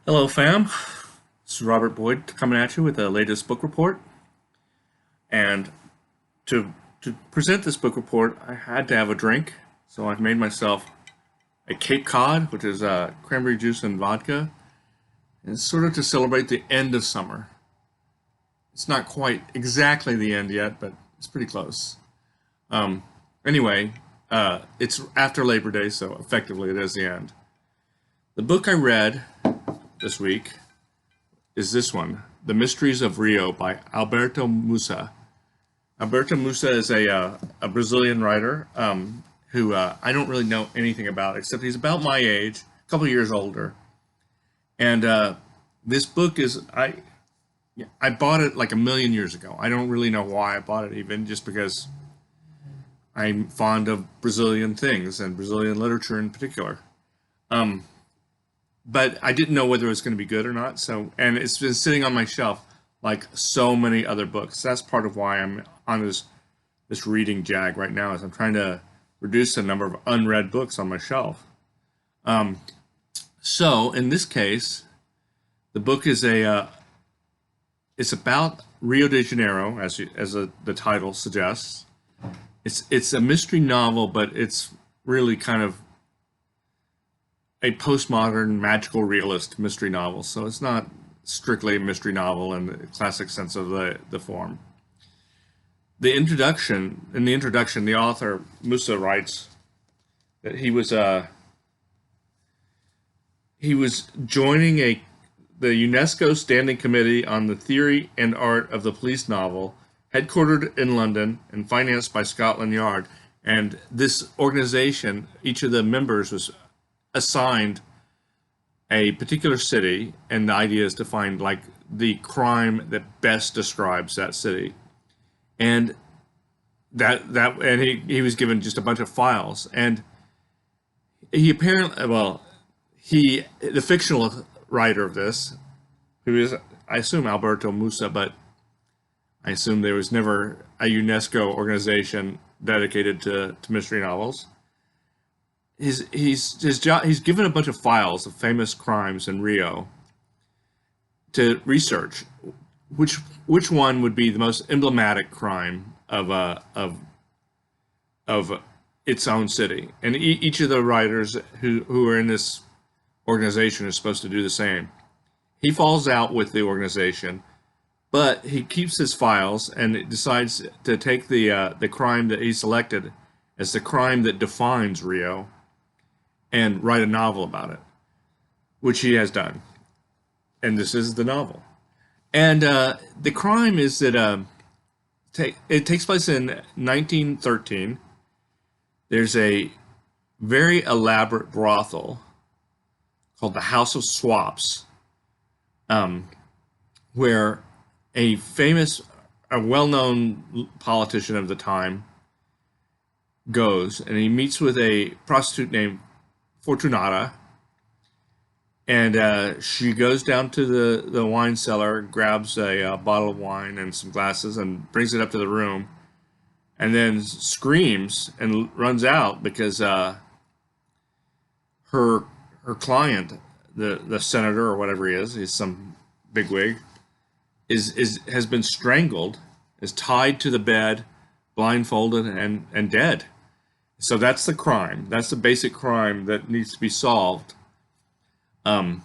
Hello, fam. This is Robert Boyd coming at you with the latest book report. And to present this book report, I had to have a drink, so I've made myself a Cape Cod, which is cranberry juice and vodka. And it's sort of to celebrate the end of summer. It's not quite exactly the end yet, but it's pretty close. Um, anyway, it's after Labor Day, so effectively it is the end. The book I read this week is this one, The Mysteries of Rio by Alberto Mussa. Alberto Mussa is a Brazilian writer who I don't really know anything about, except he's about my age, a couple years older. And this book I bought it like a million years ago. I don't really know why I bought it, even just because I'm fond of Brazilian things and Brazilian literature in particular. Um, but I didn't know whether it was going to be good or not. So, and it's been sitting on my shelf like so many other books. That's part of why I'm on this reading jag right now. Is I'm trying to reduce the number of unread books on my shelf. Um, so in this case, the book is it's about Rio de Janeiro, the title suggests. It's a mystery novel, but it's really kind of a postmodern magical realist mystery novel. So it's not strictly a mystery novel in the classic sense of the form. In the introduction, the author Musa writes that he was joining the UNESCO Standing Committee on the Theory and Art of the Police Novel, headquartered in London and financed by Scotland Yard. And this organization, each of the members was assigned a particular city, and the idea is to find like the crime that best describes that city. And he was given just a bunch of files, and he apparently, the fictional writer of this, who is, I assume, Alberto Mussa, but I assume there was never a UNESCO organization dedicated to mystery novels. He's given a bunch of files of famous crimes in Rio to research which one would be the most emblematic crime of its own city, and each of the writers who are in this organization is supposed to do the same. He falls out with the organization, but he keeps his files and decides to take the crime that he selected as the crime that defines Rio and write a novel about it, which he has done. And this is the novel. And the crime is that it takes place in 1913. There's a very elaborate brothel called the House of Swaps, where a well-known politician of the time goes, and he meets with a prostitute named Fortunata, and she goes down to the wine cellar, grabs a bottle of wine and some glasses, and brings it up to the room, and then screams and runs out because her client, the senator or whatever he is, he's some bigwig, has been strangled, is tied to the bed, blindfolded and dead. So that's the crime. That's the basic crime that needs to be solved. And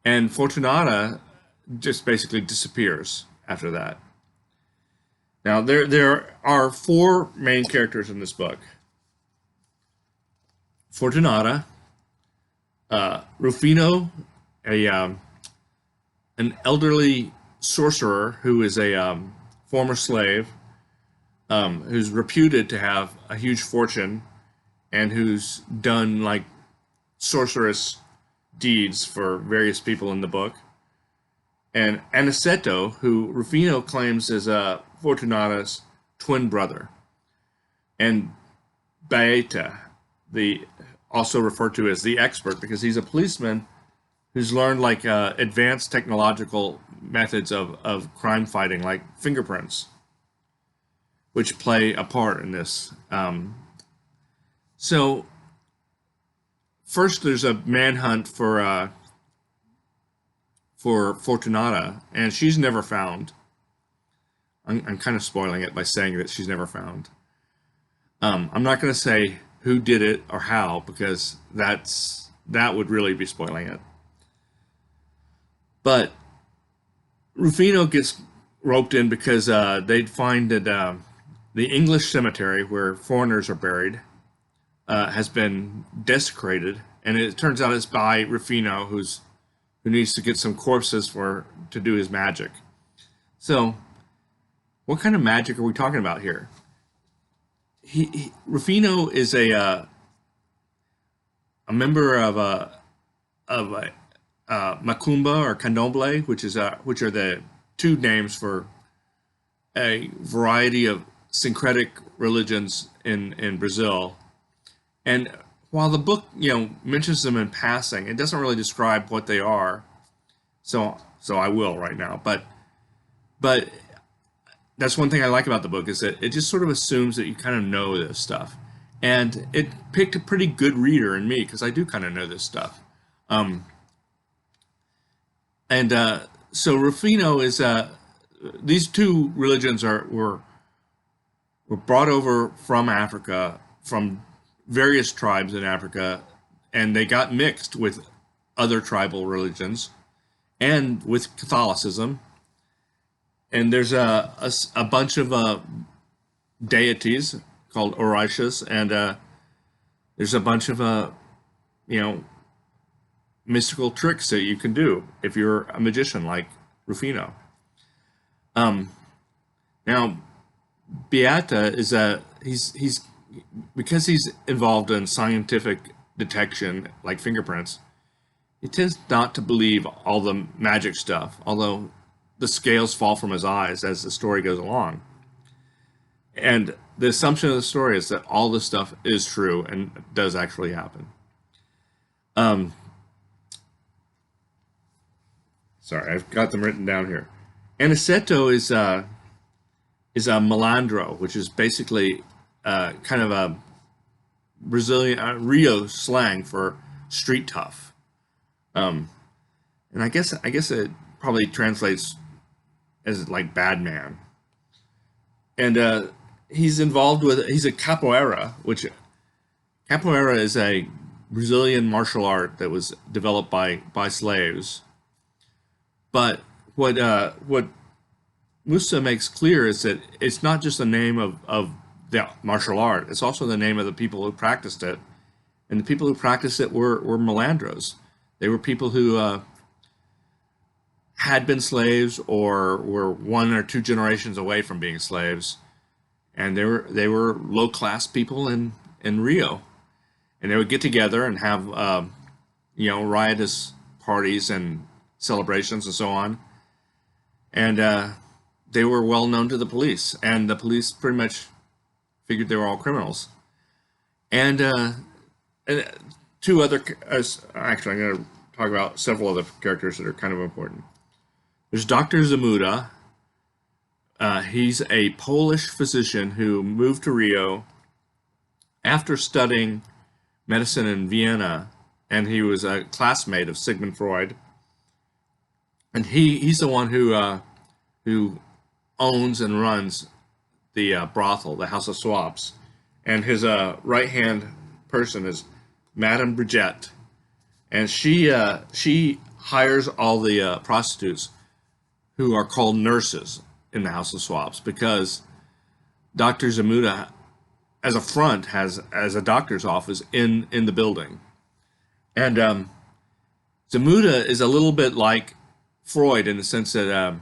Fortunata just basically disappears after that. Now, there are four main characters in this book. Fortunata, Rufino, an elderly sorcerer who is a former slave, who's reputed to have a huge fortune and who's done like sorceress deeds for various people in the book. And Aniceto, who Rufino claims is Fortunata's twin brother. And Baeta, also referred to as the expert, because he's a policeman who's learned like advanced technological methods of crime fighting, like fingerprints, which play a part in this. So first, there's a manhunt for for Fortunata, and she's never found. I'm kind of spoiling it by saying that she's never found. I'm not going to say who did it or how because that would really be spoiling it. But Rufino gets roped in because they find that the English cemetery where foreigners are buried has been desecrated, and it turns out it's by Rufino, who needs to get some corpses to do his magic. So, what kind of magic are we talking about here? Rufino is a member of a Macumba or Candomblé, which are the two names for a variety of syncretic religions in Brazil. And while the book, mentions them in passing, it doesn't really describe what they are. So I will right now. But that's one thing I like about the book is that it just sort of assumes that you kind of know this stuff. And it picked a pretty good reader in me because I do kind of know this stuff. So Rufino is these two religions were brought over from Africa, from various tribes in Africa, and they got mixed with other tribal religions and with Catholicism. And there's a bunch of deities called Orishas, and there's a bunch of mystical tricks that you can do if you're a magician like Rufino. Now, Beata is he's because he's involved in scientific detection like fingerprints. He tends not to believe all the magic stuff, although the scales fall from his eyes as the story goes along. And the assumption of the story is that all this stuff is true and does actually happen. Sorry, I've got them written down here. Aniceto is a malandro, which is basically kind of a Brazilian Rio slang for street tough. And I guess it probably translates as like bad man. And he's a capoeira, which capoeira is a Brazilian martial art that was developed by slaves. But what Mussa makes clear is that it's not just the name of the martial art; it's also the name of the people who practiced it, and the people who practiced it were malandros. They were people who had been slaves or were one or two generations away from being slaves, and they were low class people in Rio, and they would get together and have riotous parties and celebrations and so on, and they were well known to the police, and the police pretty much figured they were all criminals. And two other actually, I'm going to talk about several other characters that are kind of important. There's Dr. Zamuda. He's a Polish physician who moved to Rio after studying medicine in Vienna, and he was a classmate of Sigmund Freud. And he's the one who owns and runs the brothel, the House of Swaps, and his right hand person is Madame Brigitte, and she hires all the prostitutes who are called nurses in the House of Swaps because Dr. Zamuda, as a front, has a doctor's office in the building, and Zamuda is a little bit like Freud in the sense that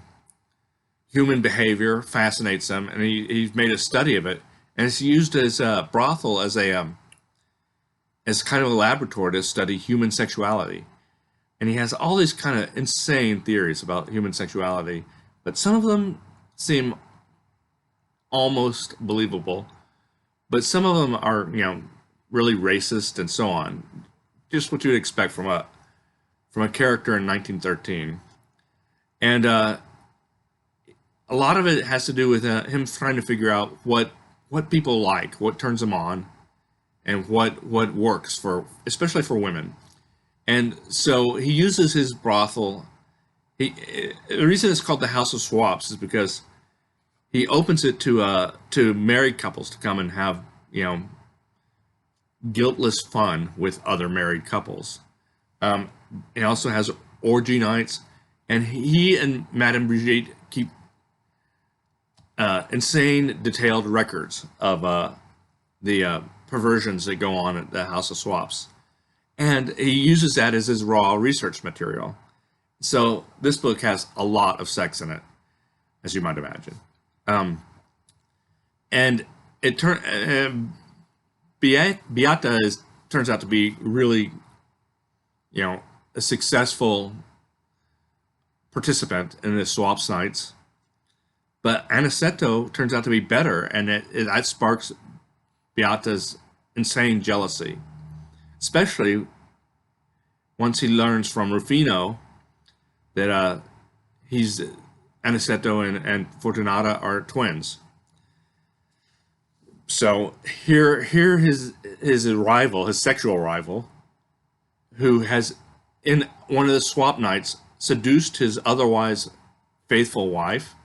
human behavior fascinates him, and he's made a study of it, and it's used as a brothel as kind of a laboratory to study human sexuality. And he has all these kind of insane theories about human sexuality, but some of them seem almost believable, but some of them are really racist and so on. Just what you'd expect from a character in 1913. And a lot of it has to do with him trying to figure out what people like, what turns them on, and what works especially for women. And so he uses his brothel, he the reason it's called the House of Swaps is because he opens it to married couples to come and have, you know, guiltless fun with other married couples. Um, it also has orgy nights, and he and Madame Brigitte keep insane, detailed records of the perversions that go on at the House of Swaps, and he uses that as his raw research material. So this book has a lot of sex in it, as you might imagine, and it Beata turns out to be really, you know, a successful participant in the swaps nights. But Aniceto turns out to be better, and that sparks Beata's insane jealousy, especially once he learns from Rufino that he's Aniceto and Fortunata are twins. So here his rival, his sexual rival, who has in one of the swap nights seduced his otherwise faithful wife,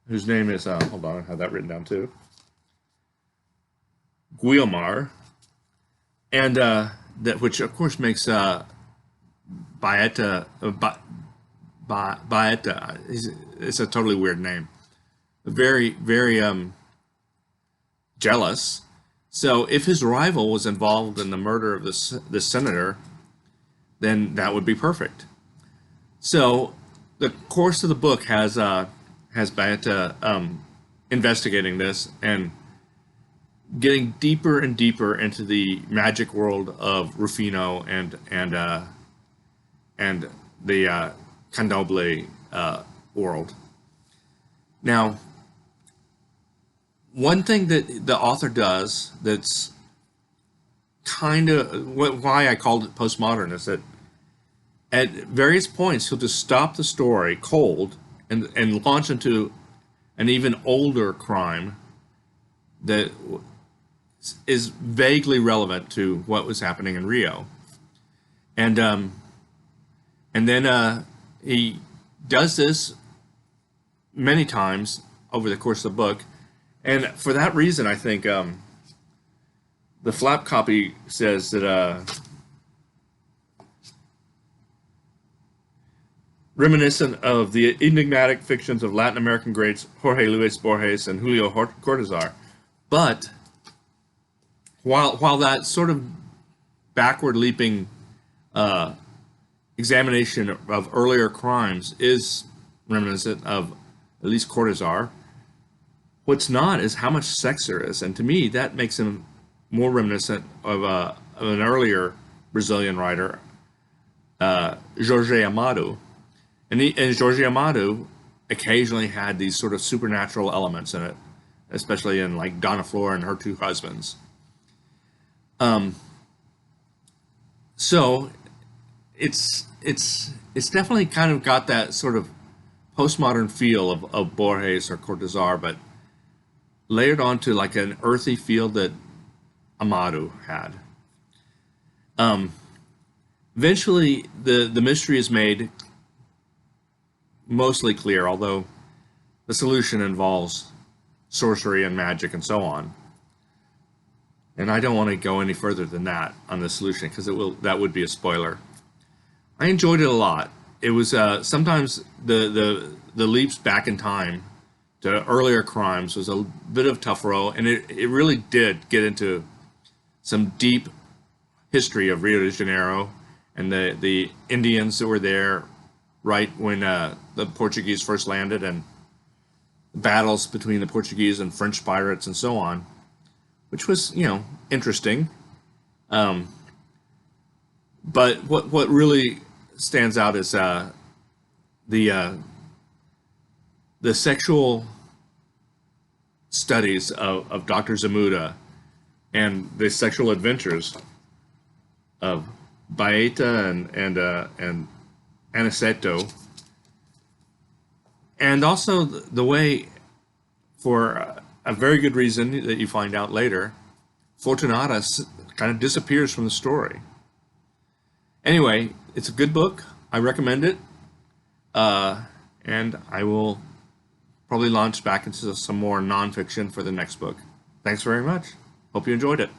whose name is hold on, I have that written down too, Guiomar, and that which of course makes Baeta Baeta. It's a totally weird name. Very jealous. So if his rival was involved in the murder of this senator, then that would be perfect. So the course of the book has Baeta investigating this and getting deeper and deeper into the magic world of Rufino and the Candomblé world. Now, one thing that the author does that's kind of why I called it postmodern is that at various points he'll just stop the story cold and launch into an even older crime that is vaguely relevant to what was happening in Rio, and then he does this many times over the course of the book, and for that reason, I think the flap copy says that reminiscent of the enigmatic fictions of Latin American greats Jorge Luis Borges and Julio Cortázar. But while that sort of backward leaping examination of earlier crimes is reminiscent of at least Cortázar, what's not is how much sex there is, and to me that makes him more reminiscent of an earlier Brazilian writer, Jorge Amado. And Jorge Amado occasionally had these sort of supernatural elements in it, especially in like Donna Flor and Her Two Husbands. So it's definitely kind of got that sort of postmodern feel of Borges or Cortázar, but layered onto like an earthy feel that Amado had. Eventually, the mystery is made mostly clear, although the solution involves sorcery and magic and so on. And I don't want to go any further than that on the solution because that would be a spoiler. I enjoyed it a lot. It was sometimes the leaps back in time to earlier crimes was a bit of tough row, and it really did get into some deep history of Rio de Janeiro and the Indians that were there right when the Portuguese first landed, and battles between the Portuguese and French pirates and so on, which was, you know, interesting. But what really stands out is the sexual studies of Dr. Zamuda and the sexual adventures of Baeta and Aniceto, and also the way, for a very good reason that you find out later, Fortunata kind of disappears from the story. Anyway, it's a good book. I recommend it. And I will probably launch back into some more nonfiction for the next book. Thanks very much. Hope you enjoyed it.